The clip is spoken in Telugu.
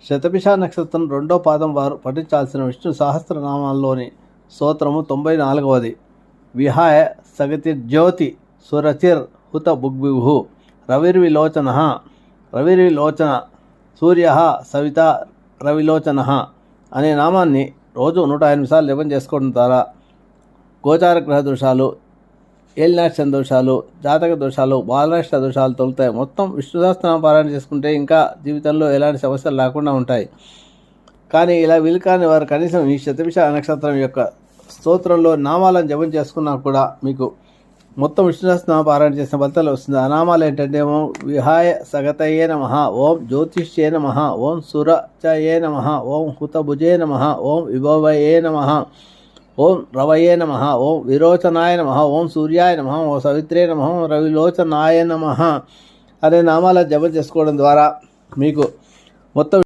శతభిష నక్షత్రం 2వ పాదం వారు పఠించాల్సిన విష్ణు సహస్రనామాల్లోని స్తోత్రము 94వది. విహాయ సగతిర్జ్యోతి సురచిర్ హుత బుగ్బిహు రవిర్విలోచన రవిర్విలోచన సూర్య సవిత రవిలోచన అనే నామాన్ని రోజు 108 సార్లు జపం చేసుకోవడం ద్వారా గోచార గ్రహ దోషాలు, ఏలినాటి దోషాలు, జాతక దోషాలు, బాలరాష్ట్ర దోషాలు తొలుతాయి. మొత్తం విష్ణు సహస్రనామ పారాయణ చేసుకుంటే ఇంకా జీవితంలో ఎలాంటి సమస్యలు లేకుండా ఉంటాయి. కానీ ఇలా వీలు కాని వారు కనీసం ఈ శతభిష నక్షత్రం యొక్క స్తోత్రంలో నామాలను జపం చేసుకున్నా కూడా మీకు మొత్తం విష్ణు సహస్రనామ పారాయణ చేసిన ఫలితాలు వస్తుంది. ఆ నామాలు ఏంటంటే ఓం విహాయ సగతయే నమః, ఓం జ్యోతిష్యే నమః, ఓం సురచయే నమః, ఓం హుతభుజే నమః, ఓం విభవయే నమః, ఓం రవయే నమః, ఓం విరోచనాయ నమః, ఓం సూర్యాయ నమః, ఓం సవిత్రే నమః, ఓం రవిలోచనాయ నమః అనే నామాల జపం చేసుకోవడం ద్వారా మీకు మొత్తం